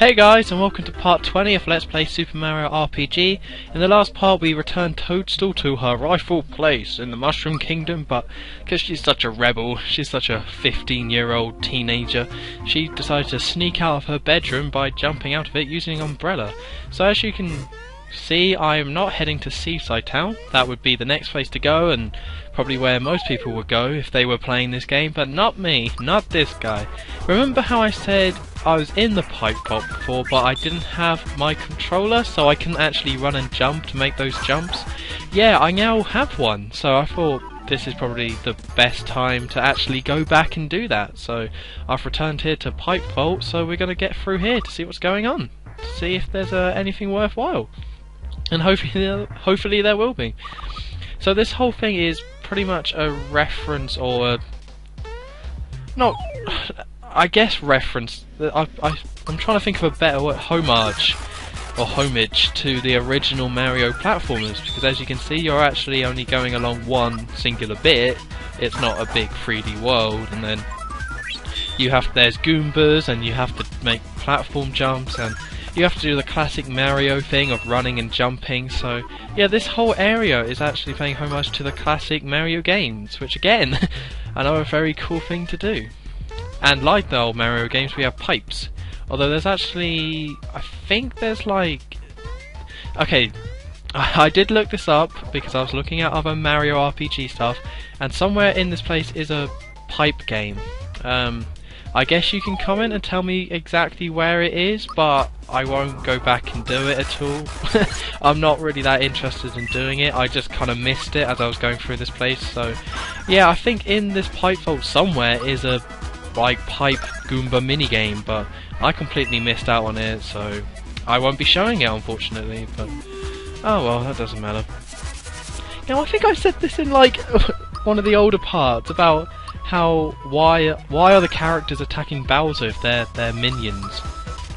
Hey guys, and welcome to part 20 of Let's Play Super Mario RPG. In the last part we returned Toadstool to her rightful place in the Mushroom Kingdom, but because she's such a rebel, she's such a 15-year-old teenager, she decided to sneak out of her bedroom by jumping out of it using an umbrella. So as you can see, I am not heading to Seaside Town. That would be the next place to go, and probably where most people would go if they were playing this game, but not me, not this guy. Remember how I said I was in the pipe vault before, but I didn't have my controller, so I couldn't actually run and jump to make those jumps? Yeah, I now have one, so I thought this is probably the best time to actually go back and do that. So I've returned here to pipe vault, so we're going to get through here to see what's going on, to see if there's anything worthwhile. And hopefully there will be. So this whole thing is pretty much a reference, or not, I guess reference. I'm trying to think of a better word, homage to the original Mario platformers, because as you can see you're actually only going along one singular bit. It's not a big 3D world, and then there's Goombas, and you have to make platform jumps, and you have to do the classic Mario thing of running and jumping. So yeah, this whole area is actually paying homage to the classic Mario games, which again, another very cool thing to do. And like the old Mario games, we have pipes. Although there's actually, I think there's like, okay, I did look this up because I was looking at other Mario RPG stuff, and somewhere in this place is a pipe game. I guess you can comment and tell me exactly where it is, but I won't go back and do it at all. I'm not really that interested in doing it. I just kind of missed it as I was going through this place. So yeah, I think in this pipe vault somewhere is a like pipe Goomba minigame, but I completely missed out on it, so I won't be showing it unfortunately. But oh well, that doesn't matter. Now I think I said this in like one of the older parts about how why are the characters attacking Bowser if they're minions,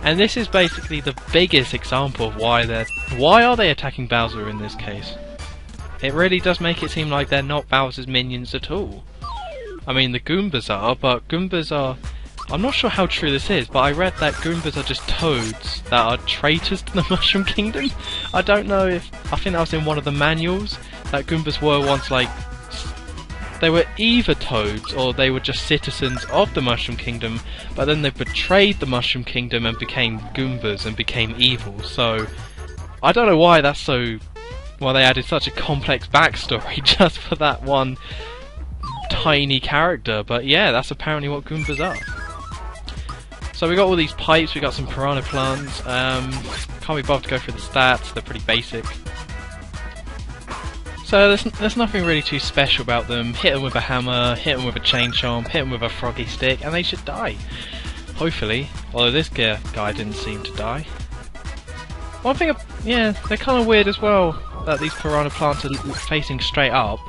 and this is basically the biggest example of why are they attacking Bowser in this case. It really does make it seem like they're not Bowser's minions at all. I mean, the Goombas are, but Goombas are, I'm not sure how true this is, but I read that Goombas are just toads that are traitors to the Mushroom Kingdom. I don't know if, I think that was in one of the manuals, that Goombas were once like, they were either toads or they were just citizens of the Mushroom Kingdom, but then they betrayed the Mushroom Kingdom and became Goombas and became evil. So I don't know why that's so, why they added such a complex backstory just for that one tiny character, but yeah, that's apparently what Goombas are. So we got all these pipes, we got some piranha plants. Can't be bothered to go through the stats, they're pretty basic. So there's nothing really too special about them. Hit them with a hammer, hit them with a chain chomp, hit them with a froggy stick, and they should die. Hopefully. Although this guy didn't seem to die. One thing, yeah, they're kind of weird as well, that these piranha plants are facing straight up.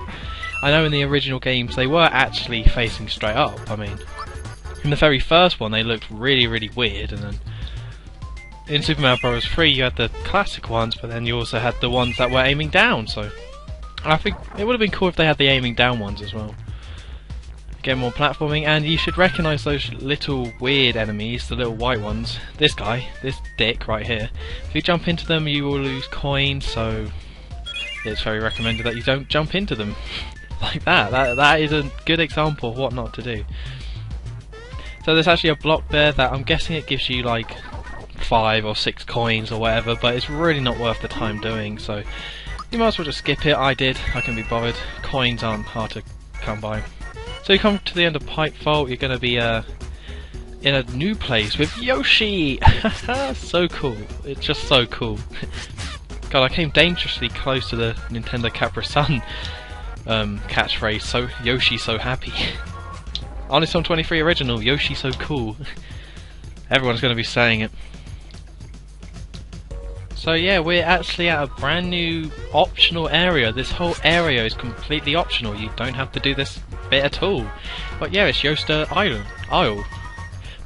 I know in the original games they were actually facing straight up. I mean, in the very first one they looked really, really weird, and then in Super Mario Bros. 3 you had the classic ones, but then you also had the ones that were aiming down, so I think it would have been cool if they had the aiming down ones as well. Get more platforming, and you should recognise those little weird enemies, the little white ones. This guy, this dick right here. If you jump into them you will lose coins, so it's very recommended that you don't jump into them like that. That is a good example of what not to do. So there's actually a block there that I'm guessing it gives you like 5 or 6 coins or whatever, but it's really not worth the time doing, so you might as well just skip it. I did, I can be bothered. Coins aren't hard to come by. So you come to the end of Pipe Vault, you're going to be in a new place with Yoshi! So cool, it's just so cool. God, I came dangerously close to the Nintendo Capri-Sun catchphrase, so Yoshi so happy. Honest on 23 original, Yoshi so cool. Everyone's going to be saying it. So yeah, we're actually at a brand new optional area. This whole area is completely optional. You don't have to do this bit at all. But yeah, it's Yosta Isle.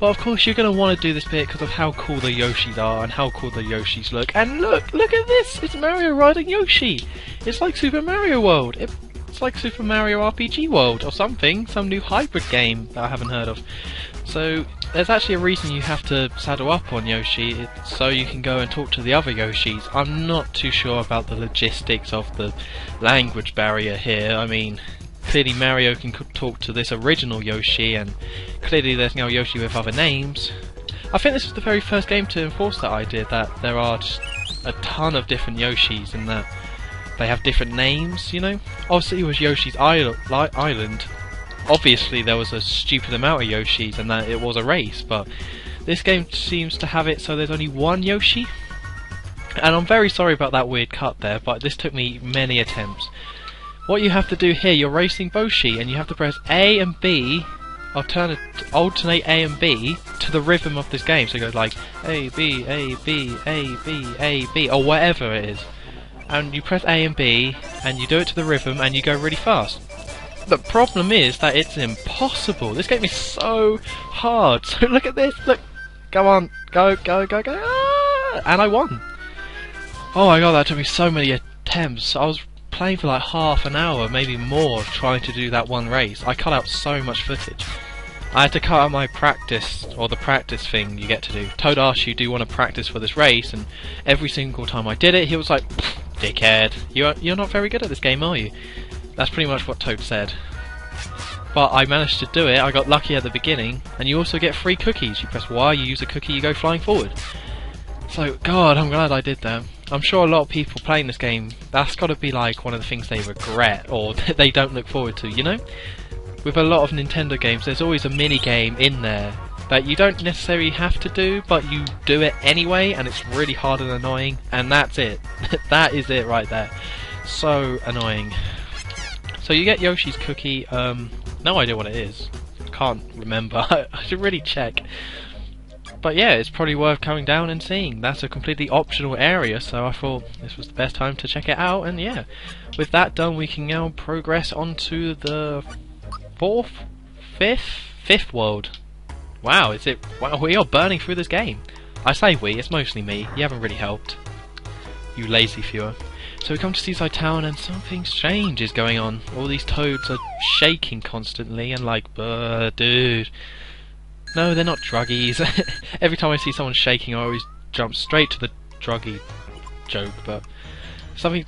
Well, of course you're going to want to do this bit because of how cool the Yoshis are and how cool the Yoshis look. And look at this! It's Mario riding Yoshi! It's like Super Mario World! It's like Super Mario RPG World or something, some new hybrid game that I haven't heard of. So there's actually a reason you have to saddle up on Yoshi. It's so you can go and talk to the other Yoshis. I'm not too sure about the logistics of the language barrier here. I mean, clearly Mario can talk to this original Yoshi, and clearly there's no Yoshi with other names. I think this was the very first game to enforce that idea, that there are just a ton of different Yoshis and that they have different names, you know? Obviously it was Yoshi's Island. Obviously there was a stupid amount of Yoshis and that it was a race, but this game seems to have it so there's only one Yoshi. And I'm very sorry about that weird cut there, but this took me many attempts. What you have to do here, you're racing Boshi, and you have to press A and B, alternate A and B to the rhythm of this game. So it goes like A, B, A, B, A, B, A, B, or whatever it is. And you press A and B, and you do it to the rhythm, and you go really fast. The problem is that it's impossible. This game is so hard. So look at this, look. Go on, go, go, go, go. Ah! And I won. Oh my god, that took me so many attempts. I was playing for like half an hour, maybe more, trying to do that one race. I cut out so much footage. I had to cut out my practice, or the practice thing you get to do. Toad asked you, do you want to practice for this race? And every single time I did it, he was like, dickhead, you're not very good at this game, are you? That's pretty much what Toad said. But I managed to do it. I got lucky at the beginning, and you also get free cookies. You press Y, you use a cookie, you go flying forward. So, God, I'm glad I did that. I'm sure a lot of people playing this game, that's got to be like one of the things they regret, or they don't look forward to, you know? With a lot of Nintendo games, there's always a mini-game in there that you don't necessarily have to do, but you do it anyway, and it's really hard and annoying, and that's it. That is it right there. So annoying. So you get Yoshi's cookie, no idea what it is. Can't remember. I should really check. But yeah, it's probably worth coming down and seeing. That's a completely optional area, so I thought this was the best time to check it out, and yeah. With that done, we can now progress on to the fifth world. Wow, is it? Wow, we are burning through this game. I say we, it's mostly me. You haven't really helped. You lazy viewer. So we come to Seaside Town and something strange is going on. All these toads are shaking constantly and like, dude. No, they're not druggies. Every time I see someone shaking, I always jump straight to the druggy joke, but something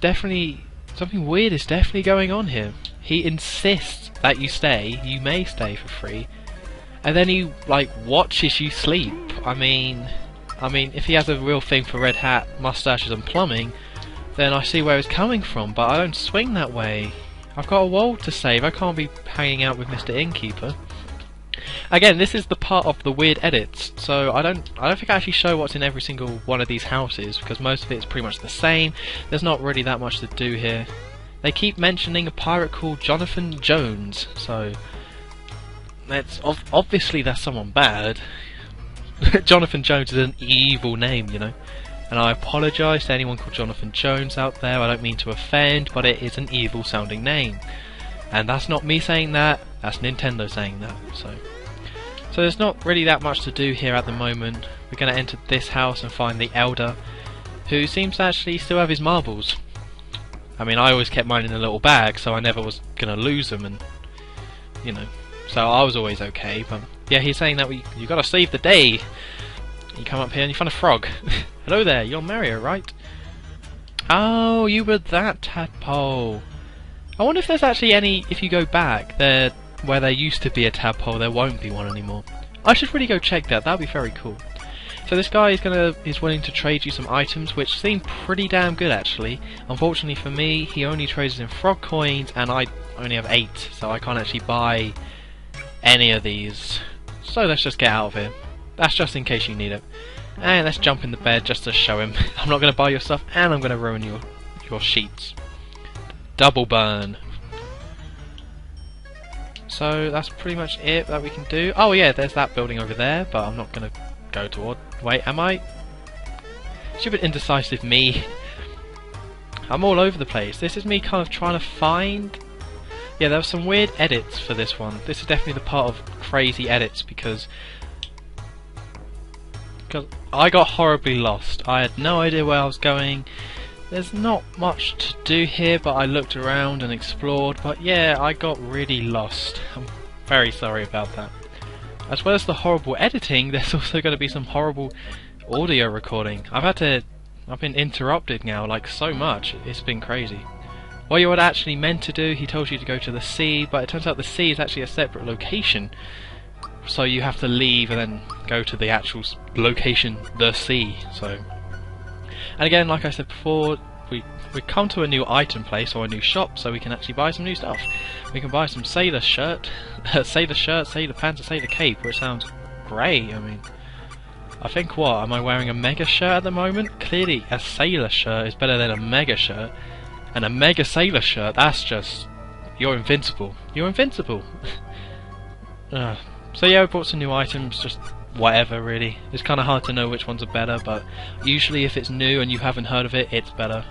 weird is definitely going on here. He insists that you may stay for free, and then he like watches you sleep. I mean, if he has a real thing for red hat, mustaches and plumbing, then I see where it's coming from, but I don't swing that way. I've got a world to save, I can't be hanging out with Mr. Innkeeper. Again, this is the part of the weird edits, so I don't think I actually show what's in every single one of these houses, because most of it is pretty much the same. There's not really that much to do here. They keep mentioning a pirate called Jonathan Jones, so that's obviously that's someone bad. Jonathan Jones is an evil name, you know. And I apologise to anyone called Jonathan Jones out there, I don't mean to offend, but it is an evil sounding name. And that's not me saying that, that's Nintendo saying that. So there's not really that much to do here at the moment. We're going to enter this house and find the Elder, who seems to actually still have his marbles. I mean, I always kept mine in a little bag, so I never was going to lose them, and you know, so I was always okay. But yeah, he's saying that you got to save the day. You come up here and you find a frog. Hello there, you're Mario, right? Oh, you were that tadpole. I wonder if there's actually any, if you go back, where there used to be a tadpole, there won't be one anymore. I should really go check that, that'd be very cool. So this guy is willing to trade you some items, which seem pretty damn good actually. Unfortunately for me, he only trades in frog coins, and I only have 8, so I can't actually buy any of these. So let's just get out of here. That's just in case you need it. And let's jump in the bed just to show him. I'm not going to buy your stuff, and I'm going to ruin your sheets. Double burn. So that's pretty much it that we can do. Oh yeah, there's that building over there, but I'm not going to go toward... Wait, am I? Stupid indecisive me. I'm all over the place. This is me kind of trying to find... Yeah, there were some weird edits for this one. This is definitely the part of crazy edits because I got horribly lost. I had no idea where I was going. There's not much to do here, but I looked around and explored, but yeah, I got really lost. I'm very sorry about that. as well as the horrible editing, there's also going to be some horrible audio recording. I've been interrupted now, like, so much. It's been crazy. What you were actually meant to do, he told you to go to the sea, but it turns out the sea is actually a separate location. So you have to leave and then go to the actual location, the sea. So, and again, like I said before, we come to a new item place or a new shop, so we can actually buy some new stuff. We can buy some sailor shirt, sailor pants, and sailor cape, which sounds great. I mean, I think what, am I wearing a mega shirt at the moment? Clearly, a sailor shirt is better than a mega shirt, and a mega sailor shirt, that's just, you're invincible. You're invincible. So yeah, I bought some new items, just whatever really. It's kind of hard to know which ones are better, but usually if it's new and you haven't heard of it, it's better.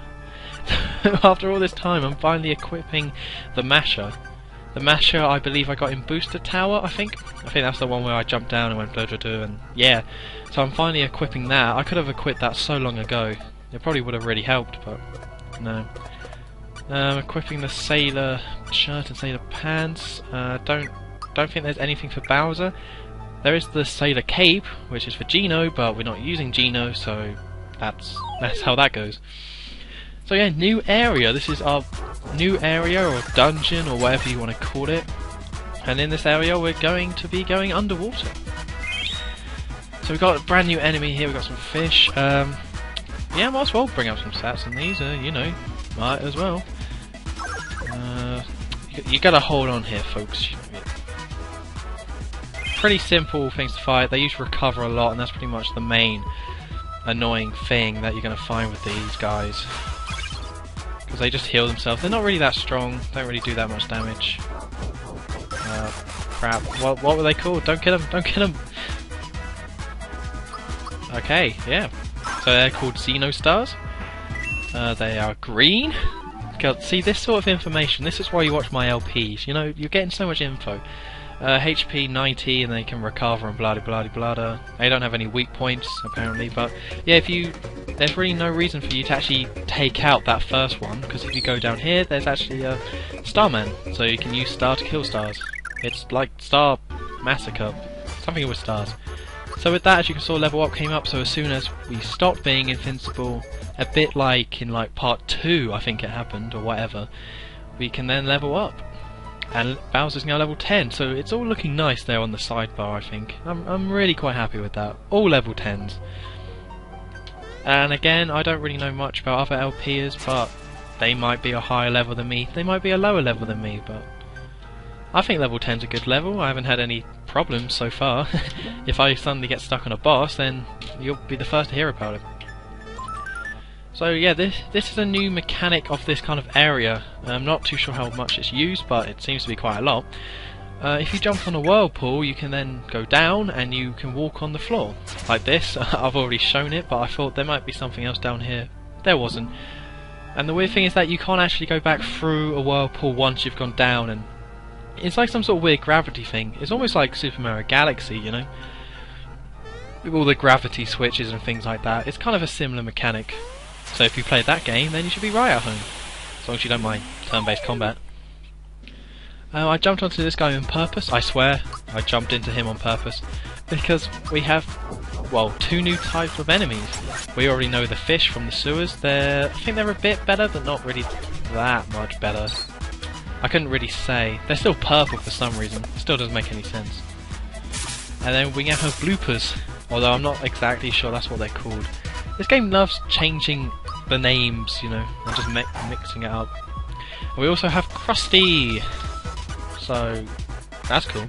After all this time, I'm finally equipping the Masher. The Masher, I believe I got in Booster Tower, I think that's the one where I jumped down and went blah blah blah, and yeah. So I'm finally equipping that. I could have equipped that so long ago. It probably would have really helped, but no. Equipping the sailor shirt and sailor pants. Don't think there's anything for Bowser. There is the sailor cape, which is for Geno, but we're not using Geno, so that's how that goes. So yeah, new area. This is our new area or dungeon or whatever you want to call it. And in this area we're going to be going underwater. So we've got a brand new enemy here, we've got some fish. Yeah, might as well bring up some stats on these, you know, might as well. You gotta hold on here, folks. Pretty simple things to fight. They use recover a lot, and that's pretty much the main annoying thing that you're going to find with these guys, because they just heal themselves. They're not really that strong, don't really do that much damage. Crap, what were they called? Don't kill them, don't kill them! Okay, yeah, so they're called Xenostars. They are green. God, see, this sort of information, this is why you watch my LPs, you know, you're getting so much info. HP 90 and they can recover and blah blah blah blah. They don't have any weak points apparently, but yeah, there's really no reason for you to actually take out that first one, because if you go down here, there's actually a Starman, so you can use Star to kill stars. It's like Star Massacre, something with stars. So with that, as you can saw, level up came up. So as soon as we stopped being invincible, a bit like in like part 2, I think it happened or whatever, we can then level up. And Bowser's now level 10, so it's all looking nice there on the sidebar, I think. I'm really quite happy with that. All level 10s. And again, I don't really know much about other LPers, but they might be a higher level than me. They might be a lower level than me, but I think level 10's a good level. I haven't had any problems so far. If I suddenly get stuck on a boss, then you'll be the first to hear about it. So yeah, this is a new mechanic of this kind of area. I'm not too sure how much it's used, but it seems to be quite a lot. If you jump on a whirlpool, you can then go down and you can walk on the floor like this. I've already shown it, but I thought there might be something else down here. There wasn't. And the weird thing is that you can't actually go back through a whirlpool once you've gone down, and it's like some sort of weird gravity thing. It's almost like Super Mario Galaxy, you know, with all the gravity switches and things like that. It's kind of a similar mechanic. So if you played that game, then you should be right at home, as long as you don't mind turn-based combat. I jumped onto this guy on purpose. I swear, I jumped into him on purpose, because we have, well, 2 new types of enemies. We already know the fish from the sewers. I think they're a bit better, but not really that much better. I couldn't really say. They're still purple for some reason. It still doesn't make any sense. And then we now have bloopers, although I'm not exactly sure that's what they're called. This game loves changing the names, you know, and just mixing it up. And we also have Krusty, so that's cool.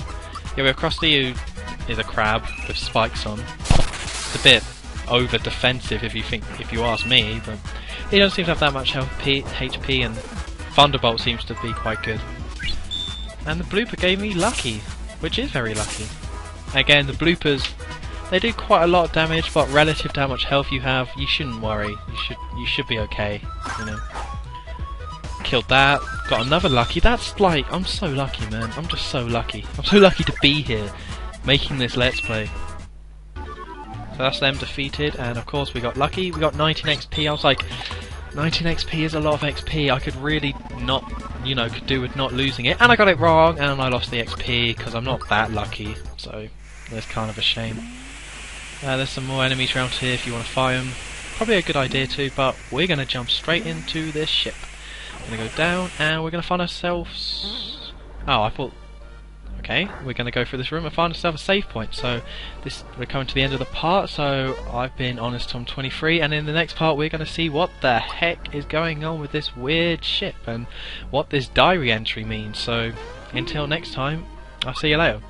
Yeah, we have Krusty, who is a crab with spikes on. It's a bit over defensive if you ask me, but he doesn't seem to have that much HP, and Thunderbolt seems to be quite good. And the blooper gave me Lucky, which is very lucky. Again, the bloopers, they do quite a lot of damage, but relative to how much health you have, you shouldn't worry. You should be okay, you know. Killed that, got another Lucky. That's like, I'm so lucky, man. I'm just so lucky. I'm so lucky to be here, making this Let's Play. So that's them defeated, and of course we got Lucky. We got 19 XP. I was like, 19 XP is a lot of XP. I could really not, you know, could do with not losing it. And I got it wrong, and I lost the XP because I'm not that lucky. So That's kind of a shame. There's some more enemies around here if you want to fight them. Probably a good idea too, but we're going to jump straight into this ship. We're going to go down and we're going to find ourselves... Oh, I thought... Okay, we're going to go through this room and find ourselves a save point. So we're coming to the end of the part, so I've been Honest Tom 23, and in the next part we're going to see what the heck is going on with this weird ship and what this diary entry means. So until next time, I'll see you later.